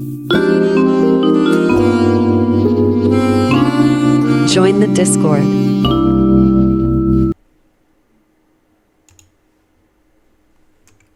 Join the Discord.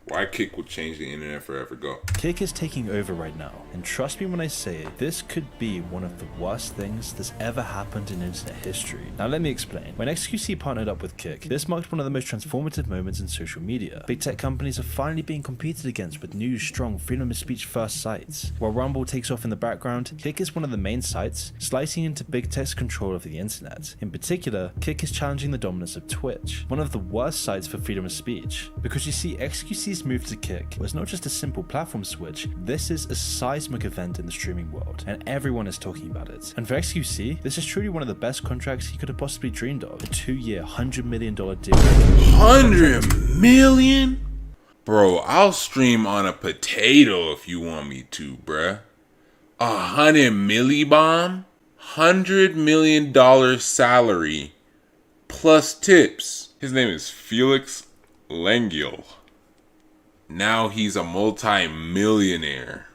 Why Kick would change the internet forever? Go. Kick is taking over right now, and trust me when I say this could be one of the worst things that's ever happened in internet history. Now let me explain. When XQC partnered up with Kick, this marked one of the most transformative moments in social media. Big tech companies are finally being competed against with new, strong, freedom of speech first sites. While Rumble takes off in the background, Kick is one of the main sites, slicing into big tech's control of the internet. In particular, Kick is challenging the dominance of Twitch, one of the worst sites for freedom of speech. Because you see, XQC's move to Kick was not just a simple platform switch, this is a seismic event in the streaming world, and everyone is talking about it. And for XQC, this is truly one of the best contracts he could have possibly dreamed of. A 2-year, $100 million deal. 100 million? Bro, I'll stream on a potato if you want me to, bruh. 100 millibomb? $100 million salary plus tips. His name is Felix Lengyel. Now he's a multi-millionaire.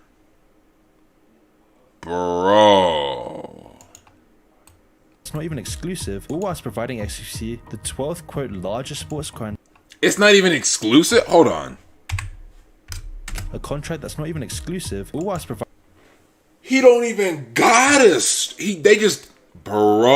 Bro. It's not even exclusive, all whilst providing XQC the 12th quote largest sports contract. It's not even exclusive? Hold on. A contract that's not even exclusive, all whilst providing. He don't even got us. They just, bro.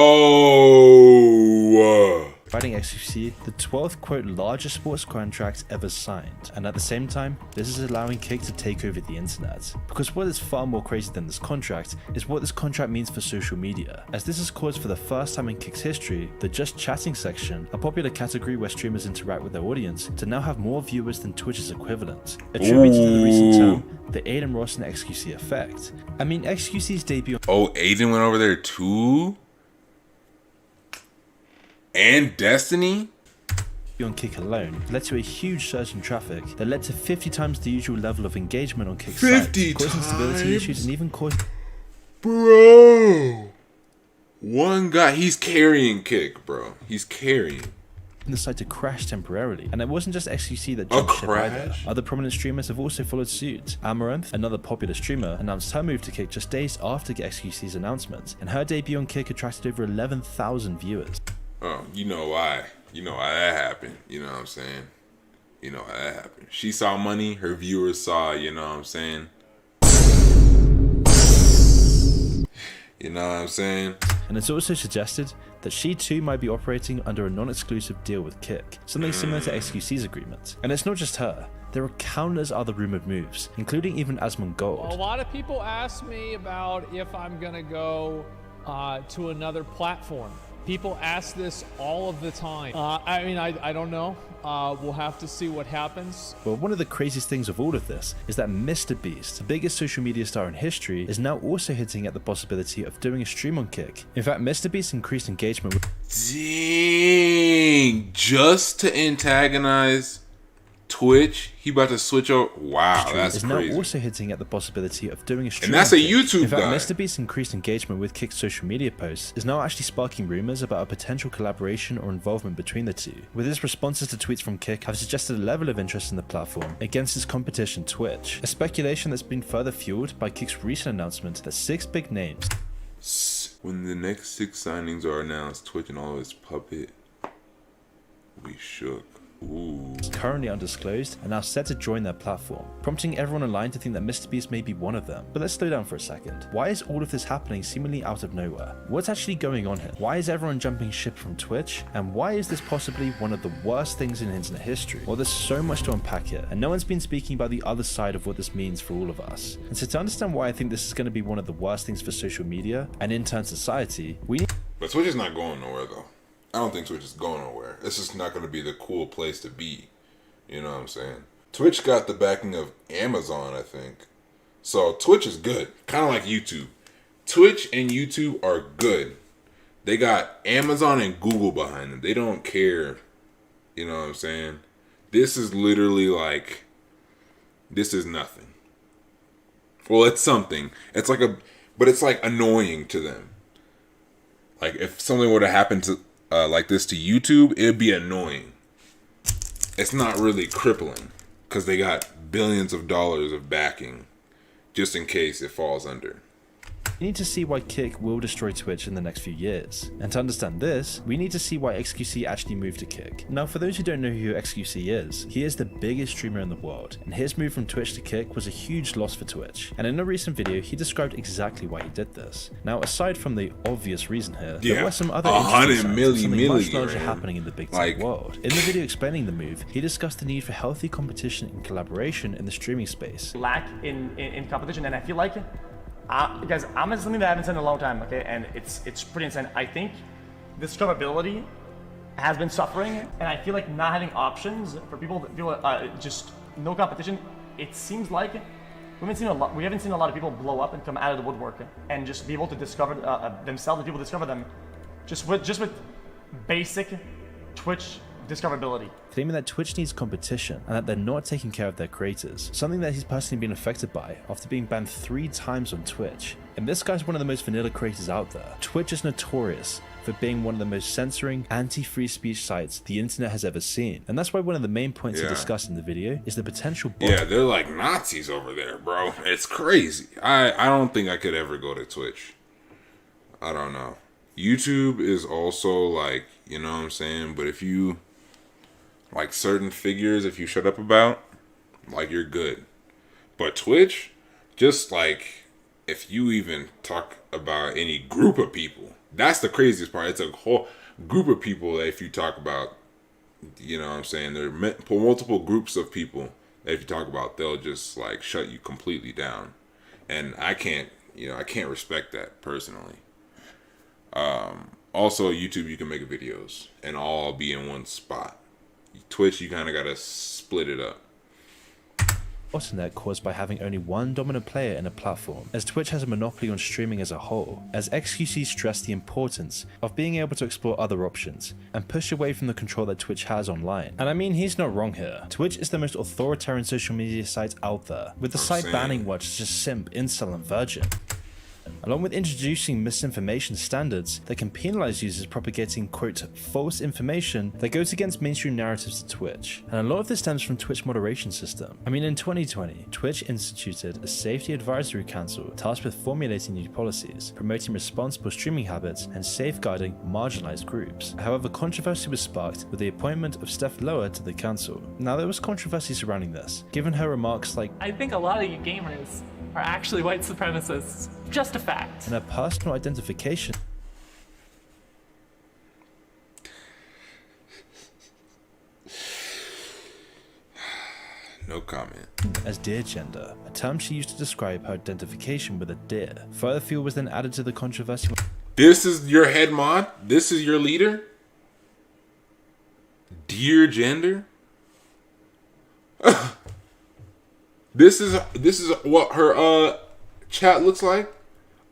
Providing XQC the 12th quote largest sports contract ever signed, and at the same time, this is allowing Kick to take over the internet. Because what is far more crazy than this contract is what this contract means for social media, as this has caused for the first time in Kick's history the just chatting section, a popular category where streamers interact with their audience, to now have more viewers than Twitch's equivalent, attributed to the recent term the Aiden Ross and XQC effect. I mean, XQC's debut. Oh, Aiden went over there too? And Destiny? On Kick alone led to a huge surge in traffic that led to 50 times the usual level of engagement on Kick's site, 50 causing stability issues and even causing. Bro! One guy, he's carrying Kick, bro. He's carrying. The site to crash temporarily, and it wasn't just XQC that jumped ship either. crash? Other prominent streamers have also followed suit. Amaranth, another popular streamer, announced her move to Kick just days after XQC's announcement, and her debut on Kick attracted over 11,000 viewers. Oh, you know why. You know why that happened. You know what I'm saying? You know why that happened. She saw money, her viewers saw, you know what I'm saying? You know what I'm saying? And it's also suggested that she too might be operating under a non-exclusive deal with Kick, something similar to XQC's agreement. And it's not just her. There are countless other rumored moves, including even Asmund Gold. A lot of people ask me about if I'm gonna go to another platform. People ask this all of the time. I mean, I don't know. We'll have to see what happens. Well, one of the craziest things of all of this is that MrBeast, the biggest social media star in history, is now also hinting at the possibility of doing a stream on Kick. In fact, MrBeast increased engagement with. Dang. Just to antagonize Twitch, he about to switch over. Wow, that's is crazy. now also hinting at the possibility of doing a stream. And that's on a Kick. YouTube In fact, guy. MrBeast's increased engagement with Kick's social media posts is now actually sparking rumors about a potential collaboration or involvement between the two. With his responses to tweets from Kick have suggested a level of interest in the platform against its competition Twitch, a speculation that's been further fueled by Kick's recent announcement that 6 big names. When the next 6 signings are announced, Twitch and all its puppet, we shook. Ooh. Currently undisclosed and now set to join their platform, prompting everyone online to think that MrBeast may be one of them. But let's slow down for a second. Why is all of this happening seemingly out of nowhere? What's actually going on here? Why is everyone jumping ship from Twitch? And why is this possibly one of the worst things in internet history? Well, there's so much to unpack here, and no one's been speaking about the other side of what this means for all of us. And so to understand why I think this is going to be one of the worst things for social media and in turn society, we need. But Twitch is not going nowhere, though. I don't think Twitch is going nowhere. It's just not going to be the cool place to be. You know what I'm saying? Twitch got the backing of Amazon, I think. So Twitch is good. Kind of like YouTube. Twitch and YouTube are good. They got Amazon and Google behind them. They don't care. You know what I'm saying? This is literally like, this is nothing. Well, it's something. It's like but it's like annoying to them. Like if something were to happen to like this to YouTube, it'd be annoying. It's not really crippling because they got billions of dollars of backing. just in case it falls under. We need to see why Kick will destroy Twitch in the next few years. And to understand this, we need to see why XQC actually moved to Kick. Now, for those who don't know who XQC is, he is the biggest streamer in the world, and his move from Twitch to Kick was a huge loss for Twitch. And in a recent video, he described exactly why he did this. Now, aside from the obvious reason here, there were some other interesting signs of something much larger happening in the big tech world. In the video explaining the move, he discussed the need for healthy competition and collaboration in the streaming space. Lack in competition, and I feel like because I'm something that I haven't said in a long time, okay, and it's pretty insane. I think discoverability has been suffering, and I feel like not having options for people just no competition. It seems like we haven't seen a lot of people blow up and come out of the woodwork and just be able to discover themselves, and people discover them just with basic Twitch discoverability. Claiming that Twitch needs competition and that they're not taking care of their creators, something that he's personally been affected by after being banned 3 times on Twitch. And this guy's one of the most vanilla creators out there. Twitch is notorious for being one of the most censoring, anti-free speech sites the internet has ever seen. And that's why one of the main points to discuss in the video is the potential Yeah, they're like Nazis over there, bro. It's crazy. I don't think I could ever go to Twitch. I don't know. YouTube is also like, you know what I'm saying? But if you like certain figures, if you shut up about, like, you're good. But Twitch, just like if you even talk about any group of people, that's the craziest part. It's a whole group of people that if you talk about, you know what I'm saying, there are multiple groups of people that if you talk about, they'll just like shut you completely down. And I can't respect that personally. Also, YouTube, you can make videos and all be in one spot. Twitch, you kind of got to split it up. bottleneck caused by having only one dominant player in a platform, as Twitch has a monopoly on streaming as a whole, as XQC stressed the importance of being able to explore other options, and push away from the control that Twitch has online. And I mean, he's not wrong here. Twitch is the most authoritarian social media site out there, with the site banning watch as just simp, incel, and virgin, along with introducing misinformation standards that can penalize users propagating, quote, false information that goes against mainstream narratives to Twitch. And a lot of this stems from Twitch moderation system. I mean, in 2020, Twitch instituted a safety advisory council tasked with formulating new policies, promoting responsible streaming habits, and safeguarding marginalized groups. However, controversy was sparked with the appointment of Steph Lower to the council. Now, there was controversy surrounding this, given her remarks like, I think a lot of you gamers are actually white supremacists. Just a fact. and her personal identification No comment. as deer gender, a term she used to describe her identification with a deer. Further fuel was then added to the controversy. This is your head mod? This is your leader? Dear gender? This is what her chat looks like?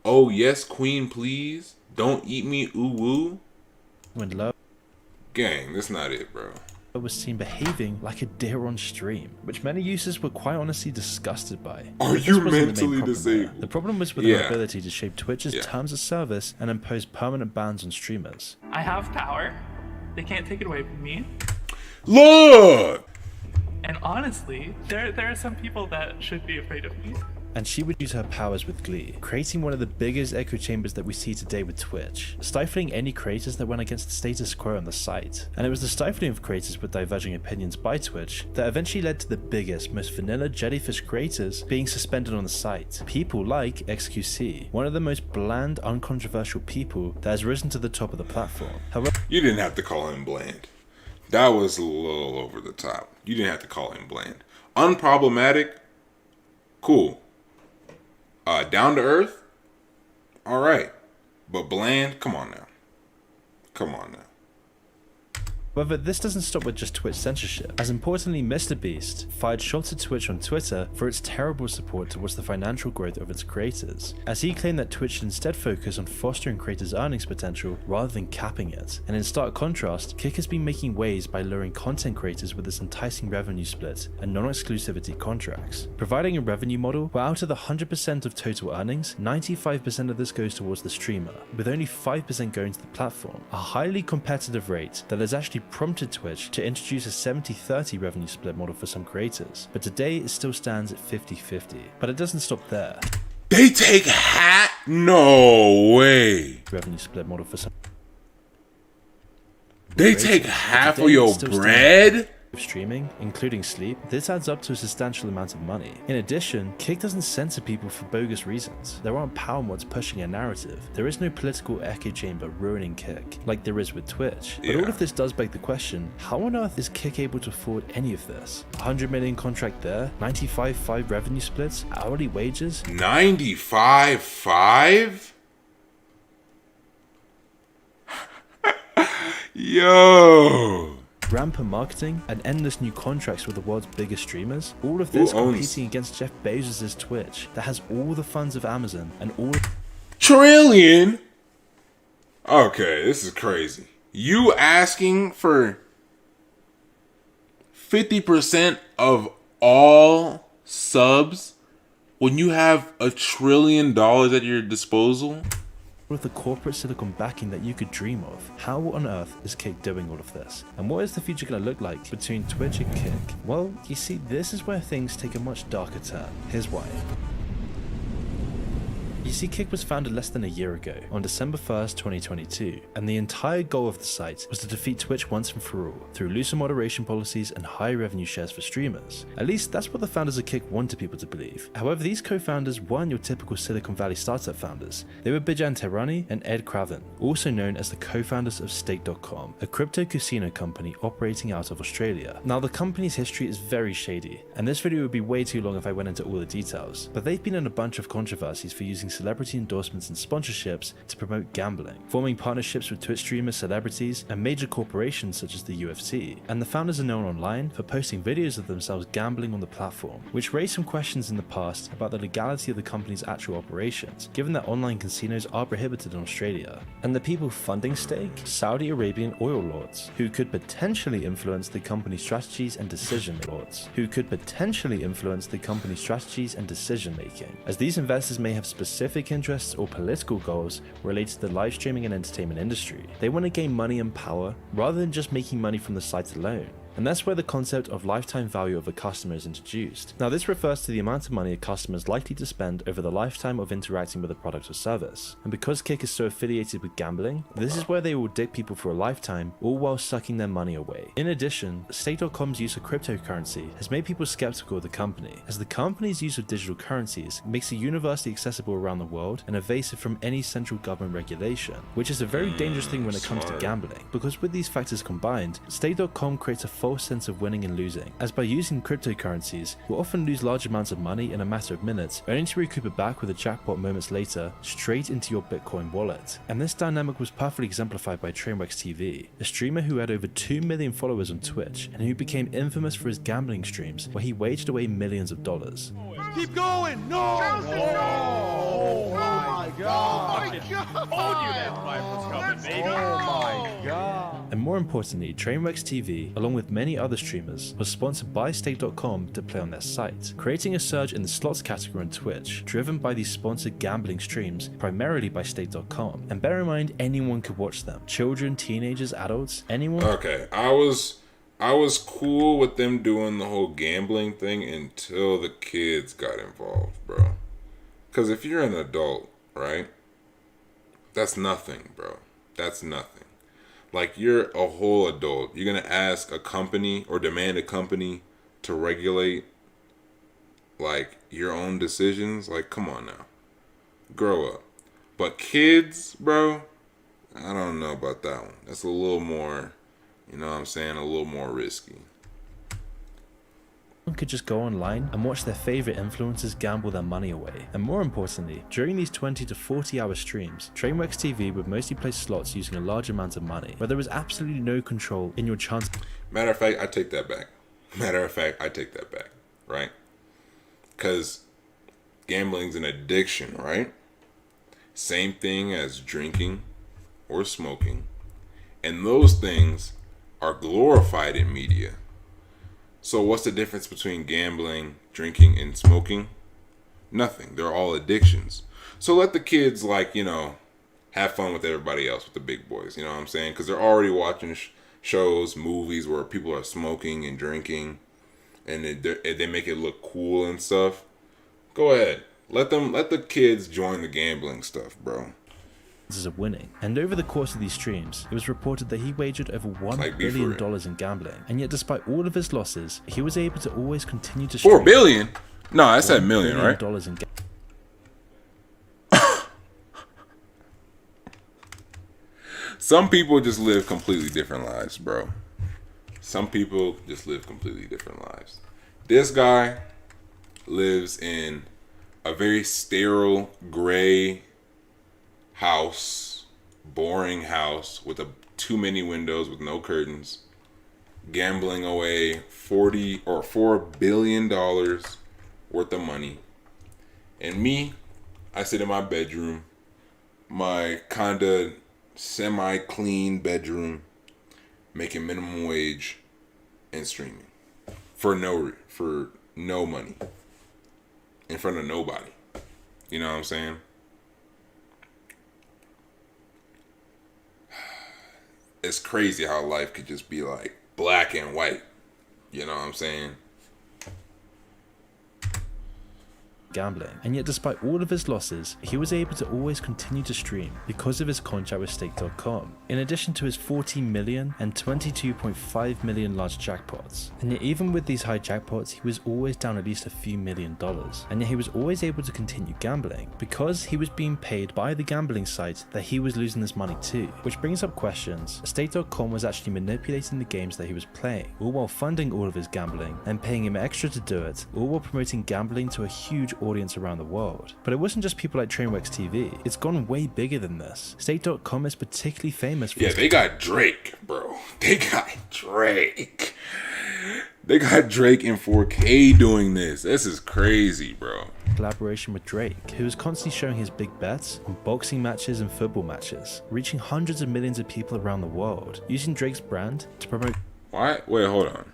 Oh yes, queen, please. Don't eat me, ooh woo. When Lowe Gang, that's not it, bro. was seen behaving like a deer on stream, which many users were quite honestly disgusted by. Are This you wasn't the main mentally problem there. disabled? The problem was with her Yeah. ability to shape Twitch's terms of service and impose permanent bans on streamers. I have power. They can't take it away from me. Look! And honestly, there are some people that should be afraid of me. And she would use her powers with glee, creating one of the biggest echo chambers that we see today with Twitch, stifling any creators that went against the status quo on the site. And it was the stifling of creators with diverging opinions by Twitch that eventually led to the biggest, most vanilla jellyfish creators being suspended on the site. People like XQC, one of the most bland, uncontroversial people that has risen to the top of the platform. However, You didn't have to call him bland. That was a little over the top. You didn't have to call him bland. Unproblematic, cool. Down to earth, alright. But bland, come on now. Come on now. However, this doesn't stop with just Twitch censorship, as importantly MrBeast fired shots at Twitch on Twitter for its terrible support towards the financial growth of its creators, as he claimed that Twitch should instead focus on fostering creators' earnings potential rather than capping it. And in stark contrast, Kick has been making waves by luring content creators with its enticing revenue split and non-exclusivity contracts, providing a revenue model where out of the 100% of total earnings, 95% of this goes towards the streamer, with only 5% going to the platform, a highly competitive rate that has actually actually prompted Twitch to introduce a 70-30 revenue split model for some creators, but today it still stands at 50-50. But it doesn't stop there. They take hat? No way. Revenue split model for some They creators, take but half today of your it still stands bread? streaming, including sleep, this adds up to a substantial amount of money. In addition, Kick doesn't censor people for bogus reasons. There aren't power mods pushing a narrative. There is no political echo chamber ruining Kick, like there is with Twitch. But all of this does beg the question, how on earth is Kick able to afford any of this? 100 million contract there, 95-5 revenue splits, hourly wages? 95.5? Yo! Rampant marketing and endless new contracts with the world's biggest streamers, all of this competing against Jeff Bezos' Twitch that has all the funds of Amazon and all trillion? Okay, this is crazy. You asking for 50% of all subs when you have $1 trillion at your disposal? of the corporate silicon backing that you could dream of. How on earth is Kick doing all of this? And what is the future going to look like between Twitch and Kick? Well, you see, this is where things take a much darker turn. Here's why. You see, Kick was founded less than a year ago, on December 1st, 2022, and the entire goal of the site was to defeat Twitch once and for all, through looser moderation policies and high revenue shares for streamers. At least that's what the founders of Kick wanted people to believe. However, these co-founders weren't your typical Silicon Valley startup founders. They were Bijan Tehrani and Ed Craven, also known as the co-founders of Stake.com, a crypto casino company operating out of Australia. Now, the company's history is very shady, and this video would be way too long if I went into all the details, but they've been in a bunch of controversies for using celebrity endorsements and sponsorships to promote gambling, forming partnerships with Twitch streamers, celebrities, and major corporations such as the UFC. And the founders are known online for posting videos of themselves gambling on the platform, which raised some questions in the past about the legality of the company's actual operations, given that online casinos are prohibited in Australia. And the people funding Stake? Saudi Arabian oil lords, who could potentially influence the company's strategies and decision making, as these investors may have specific interests or political goals related to the live streaming and entertainment industry. They want to gain money and power rather than just making money from the site alone. And that's where the concept of lifetime value of a customer is introduced. Now, this refers to the amount of money a customer is likely to spend over the lifetime of interacting with a product or service. And because Kick is so affiliated with gambling, this is where they will dick people for a lifetime, all while sucking their money away. In addition, Stake.com's use of cryptocurrency has made people skeptical of the company, as the company's use of digital currencies makes it universally accessible around the world and evasive from any central government regulation, which is a very dangerous thing when it comes to gambling, because with these factors combined, Stake.com creates a false sense of winning and losing, as by using cryptocurrencies, you'll often lose large amounts of money in a matter of minutes, only to recoup it back with a jackpot moments later, straight into your Bitcoin wallet. And this dynamic was perfectly exemplified by Trainwreck's TV, a streamer who had over 2 million followers on Twitch, and who became infamous for his gambling streams, where he waged away millions of dollars. Keep going! No! Oh my god! And more importantly, Trainwreck's TV, along with many other streamers, was sponsored by Stake.com to play on their site, creating a surge in the slots category on Twitch, driven by these sponsored gambling streams, primarily by Stake.com. And bear in mind, anyone could watch them. Children, teenagers, adults, anyone. Okay, I was cool with them doing the whole gambling thing until the kids got involved, bro. Because if you're an adult, right, that's nothing, bro. That's nothing. Like, you're a whole adult. You're going to ask a company or demand a company to regulate, like, your own decisions? Like, come on now. Grow up. But kids, bro, I don't know about that one. That's a little more, you know what I'm saying, a little more risky. Could just go online and watch their favorite influencers gamble their money away. And more importantly, during these 20 to 40 hour streams, Trainwreck's TV would mostly play slots using a large amount of money, where there was absolutely no control in your chance. Matter of fact, I take that back, right? Because gambling's an addiction, right? Same thing as drinking or smoking. And those things are glorified in media. So what's the difference between gambling, drinking, and smoking? Nothing. They're all addictions. So let the kids, like, you know, have fun with everybody else, with the big boys. You know what I'm saying? Because they're already watching shows, movies where people are smoking and drinking, and they make it look cool and stuff. Go ahead, let the kids join the gambling stuff, bro. Of winning. And over the course of these streams, it was reported that he wagered over $1 billion in gambling. And yet despite all of his losses, he was able to always continue to stream. $4 billion? No, I said million, right? Dollars in Some people just live completely different lives, bro. Some people just live completely different lives. This guy lives in a very sterile, gray house, boring house with too many windows with no curtains, gambling away $4 billion worth of money. And me, I sit in my bedroom, my kinda semi-clean bedroom, making minimum wage and streaming for no money in front of nobody. You know what I'm saying? It's crazy how life could just be like black and white. You know what I'm saying? gambling. And yet despite all of his losses, he was able to always continue to stream because of his contract with Stake.com, in addition to his 40 million and 22.5 million large jackpots. And yet even with these high jackpots, he was always down at least a few $1,000,000. And yet he was always able to continue gambling because he was being paid by the gambling site that he was losing this money to. Which brings up questions. Stake.com was actually manipulating the games that he was playing, all while funding all of his gambling and paying him extra to do it, all while promoting gambling to a huge audience around the world. But it wasn't just people like Trainwreck's TV, it's gone way bigger than this. Stake.com is particularly famous for they got Drake, bro. They got Drake. They got Drake in 4K doing this. This is crazy, bro. Collaboration with Drake, who was constantly showing his big bets on boxing matches and football matches, reaching hundreds of millions of people around the world, using Drake's brand to promote Why? Wait, hold on.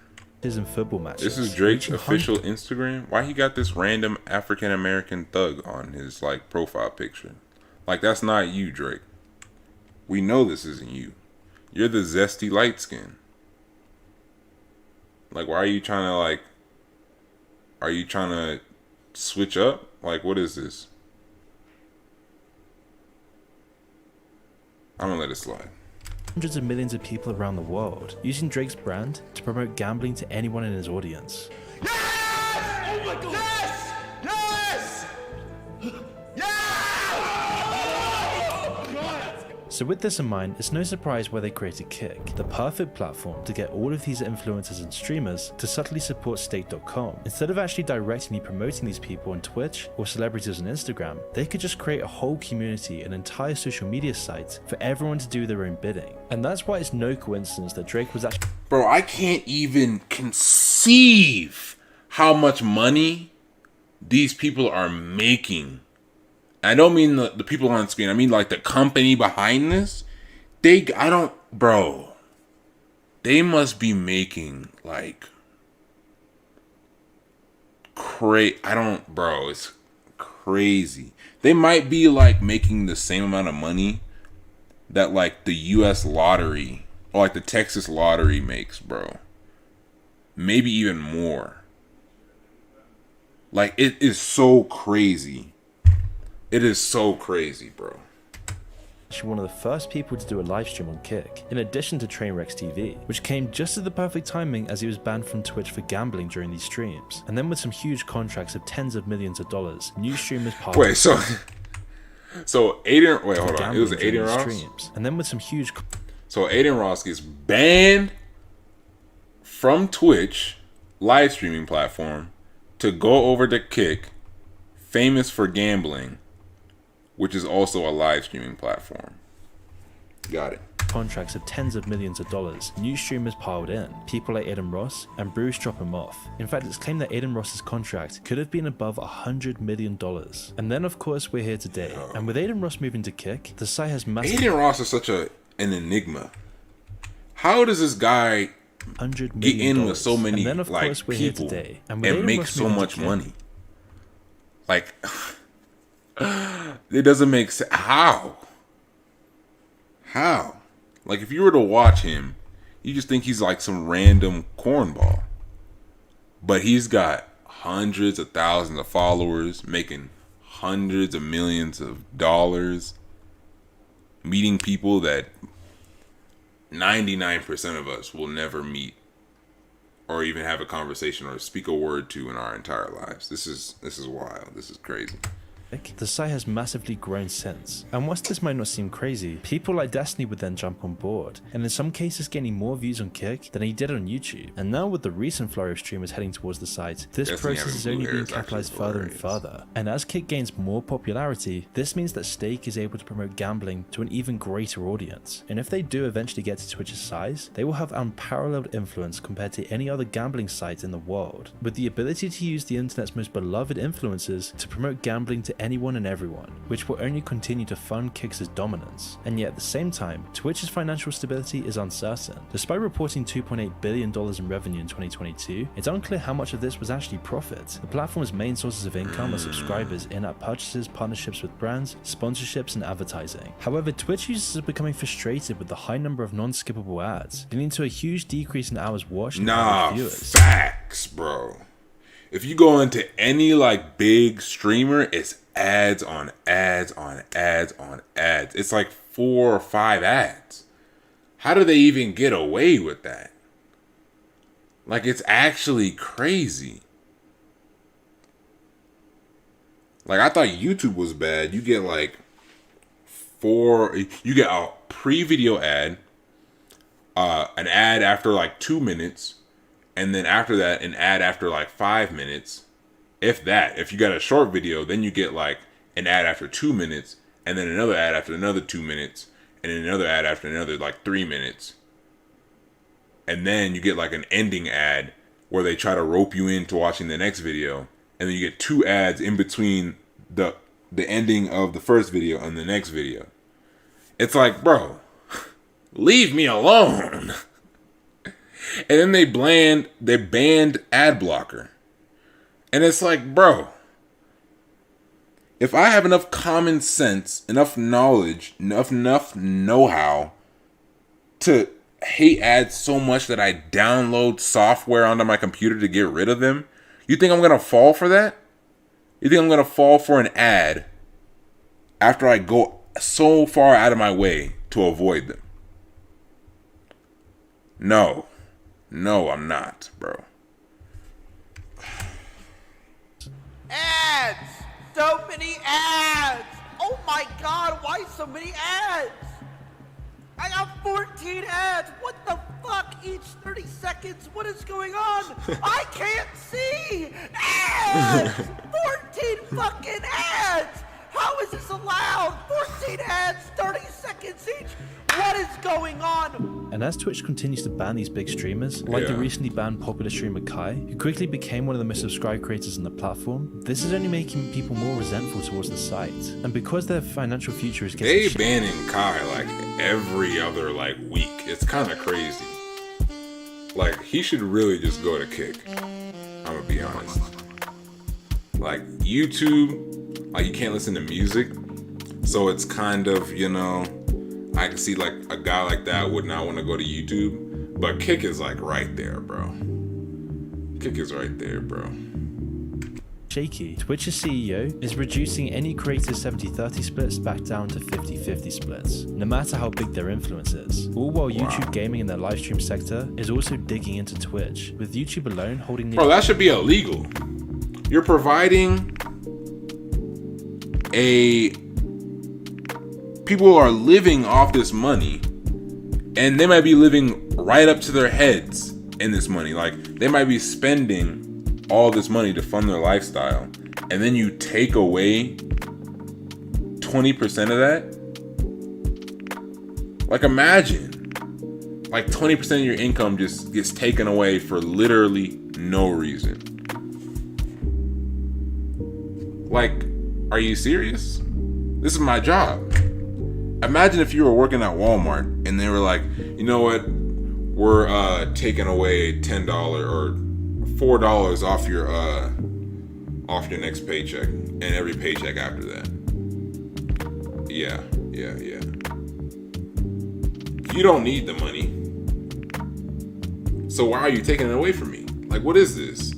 in football matches. This is Drake's official Instagram? Why he got this random African American thug on his like profile picture? Like, that's not you, Drake. We know this isn't you. You're the zesty light skin. Like, why are you trying to like? Are you trying to switch up? Like, what is this? I'm gonna let it slide. Hundreds of millions of people around the world, using Drake's brand to promote gambling to anyone in his audience. Yes! Oh my God! Yes! Yes! So with this in mind, it's no surprise why they created Kick, the perfect platform to get all of these influencers and streamers to subtly support Stake.com. Instead of actually directly promoting these people on Twitch or celebrities on Instagram, they could just create a whole community, an entire social media site for everyone to do their own bidding. And that's why it's no coincidence that Drake was actually— Bro, I can't even conceive how much money these people are making. I don't mean the people on screen. I mean like the company behind this. They must be making like it's crazy. They might be like making the same amount of money that like the US lottery or like the Texas lottery makes, bro. Maybe even more. Like, it is so crazy. It is so crazy, bro. one of the first people to do a live stream on Kick, in addition to Trainwreck's TV, which came just at the perfect timing as he was banned from Twitch for gambling during these streams. And then with some huge contracts of tens of millions of dollars, new streamers passed. Wait, so Aiden, wait, hold on. It was Aiden Ross? Streams. And then with some huge... So Aiden Ross gets banned from Twitch live streaming platform to go over to Kick, famous for gambling, which is also a live streaming platform. Got it. Contracts of tens of millions of dollars. New streamers piled in. People like Aiden Ross and Bruce drop him off. In fact, it's claimed that Aiden Ross's contract could have been above $100 million. And then, of course, we're here today. And with Aiden Ross moving to Kick, the site has massive... Aiden Ross is such an enigma. How does this guy get in with so many and then, of like course, we're people here today. and Aiden make Ross so moving to much Kick, money? Like, it doesn't make sense. How? Like, if you were to watch him, You just think he's like some random cornball. But he's got hundreds of thousands of followers, making hundreds of millions of dollars, meeting people that 99% of us will never meet or even have a conversation or speak a word to in our entire lives. This is wild. This is crazy. The site has massively grown since, and whilst this might not seem crazy, people like Destiny would then jump on board, and in some cases gaining more views on Kick than he did on YouTube. And now with the recent flurry of streamers heading towards the site, this Destiny process is having only blue being hair is capitalized actually further and hilarious. further. And as Kick gains more popularity, this means that Stake is able to promote gambling to an even greater audience. And if they do eventually get to Twitch's size, they will have unparalleled influence compared to any other gambling site in the world, with the ability to use the internet's most beloved influencers to promote gambling to anyone and everyone, which will only continue to fund Kick's dominance. And yet at the same time, Twitch's financial stability is uncertain. Despite reporting $2.8 billion in revenue in 2022, it's unclear how much of this was actually profit. The platform's main sources of income are subscribers, in-app purchases, partnerships with brands, sponsorships, and advertising. However, Twitch users are becoming frustrated with the high number of non-skippable ads, leading to a huge decrease in hours watched and Nah, viewers. facts, bro. If you go into any like big streamer, it's ads on ads on ads on ads. It's like 4 or 5 ads. How do they even get away with that? Like, it's actually crazy. Like, I thought YouTube was bad. You get like you get a pre-video ad, an ad after like 2 minutes, and then after that, an ad after like 5 minutes. If that. If you got a short video, then you get like an ad after 2 minutes, and then another ad after another 2 minutes, and then another ad after another like 3 minutes. And then you get like an ending ad where they try to rope you into watching the next video, and then you get 2 ads in between the ending of the first video and the next video. It's like, bro, leave me alone. And then they banned ad blocker. And it's like, bro, if I have enough common sense, enough knowledge, enough know-how to hate ads so much that I download software onto my computer to get rid of them, you think I'm going to fall for that? You think I'm going to fall for an ad after I go so far out of my way to avoid them? No, I'm not, bro. Ads! So many ads! Oh my god, why so many ads? I got 14 ads! What the fuck? Each 30 seconds? What is going on? I can't see! Ads! 14 fucking ads! How is this allowed? 14 ads, 30 seconds each! What is going on? And as Twitch continues to ban these big streamers, like the recently banned popular streamer Kai, who quickly became one of the most subscribed creators on the platform, this is only making people more resentful towards the site. And because their financial future is getting banning Kai like every other like week. It's kind of crazy. Like, he should really just go to Kick. I'm gonna be honest. Like, YouTube, like, you can't listen to music, so it's kind of, you know, I can see like a guy like that would not want to go to YouTube, but Kick is like right there, bro. Kick is right there, bro. shaky, Twitch's CEO is reducing any creator's 70-30 splits back down to 50-50 splits, no matter how big their influence is. All while YouTube gaming in their livestream sector is also digging into Twitch, with YouTube alone holding Bro, that should be illegal. You're providing people are living off this money, and they might be living right up to their heads in this money. Like, they might be spending all this money to fund their lifestyle, and then you take away 20% of that. Like, imagine, like 20% of your income just gets taken away for literally no reason. Like, are you serious? This is my job. Imagine if you were working at Walmart and they were like, you know what? We're taking away $10 or $4 off your next paycheck and every paycheck after that. Yeah. You don't need the money. So why are you taking it away from me? Like, what is this?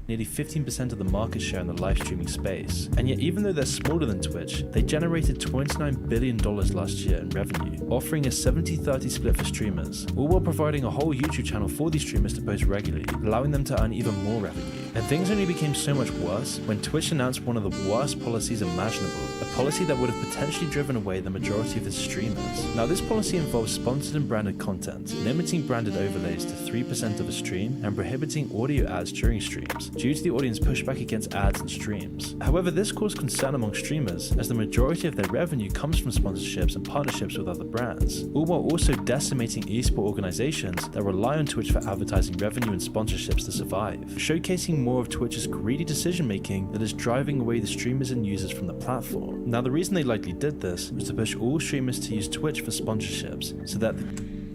Nearly 15% of the market share in the live streaming space. And yet, even though they're smaller than Twitch, they generated $29 billion last year in revenue, offering a 70-30 split for streamers, all while providing a whole YouTube channel for these streamers to post regularly, allowing them to earn even more revenue. And things only became so much worse when Twitch announced one of the worst policies imaginable, a policy that would have potentially driven away the majority of its streamers. Now, this policy involves sponsored and branded content, limiting branded overlays to 3% of a stream, and prohibiting audio ads during streams, due to the audience pushback against ads and streams. However, this caused concern among streamers, as the majority of their revenue comes from sponsorships and partnerships with other brands, all while also decimating esports organizations that rely on Twitch for advertising revenue and sponsorships to survive, showcasing more of Twitch's greedy decision making that is driving away the streamers and users from the platform. Now, the reason they likely did this was to push all streamers to use Twitch for sponsorships, so that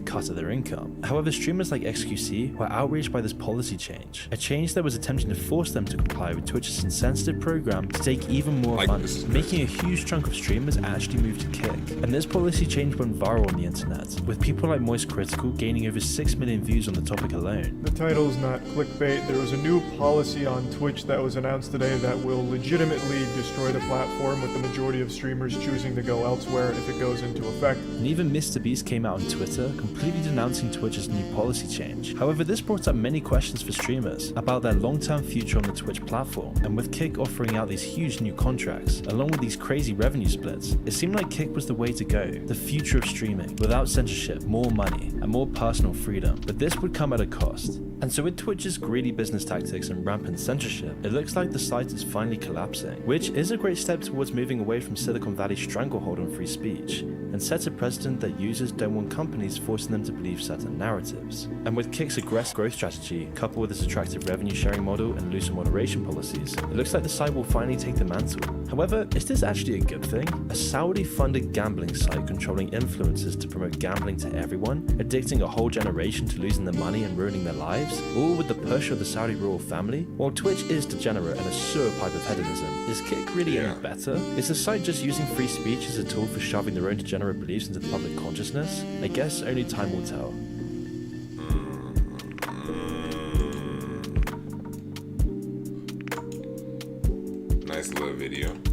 cut of their income. However, streamers like XQC were outraged by this policy change, a change that was attempting to force them to comply with Twitch's insensitive program to take even more money, making a huge chunk of streamers actually move to Kick. And this policy change went viral on the internet, with people like Moist Critical gaining over 6 million views on the topic alone. The title's not clickbait. There was a new policy on Twitch that was announced today that will legitimately destroy the platform, with the majority of streamers choosing to go elsewhere if it goes into effect. And even MrBeast came out on Twitter completely denouncing Twitch's new policy change. However, this brought up many questions for streamers about their long-term future on the Twitch platform, and with Kick offering out these huge new contracts, along with these crazy revenue splits, it seemed like Kick was the way to go, the future of streaming, without censorship, more money, and more personal freedom. But this would come at a cost. And so with Twitch's greedy business tactics and rampant censorship, it looks like the site is finally collapsing, which is a great step towards moving away from Silicon Valley's stranglehold on free speech, and sets a precedent that users don't want companies forcing them to believe certain narratives. And with Kick's aggressive growth strategy, coupled with its attractive revenue sharing model and looser moderation policies, it looks like the site will finally take the mantle. However, is this actually a good thing? A Saudi-funded gambling site controlling influencers to promote gambling to everyone, addicting a whole generation to losing their money and ruining their lives, all with the push of the Saudi royal family? While Twitch is degenerate and a sewer pipe of hedonism, is Kick really any better? Is the site just using free speech as a tool for shoving their own degenerate beliefs into the public consciousness? I guess only time will tell. Nice little video.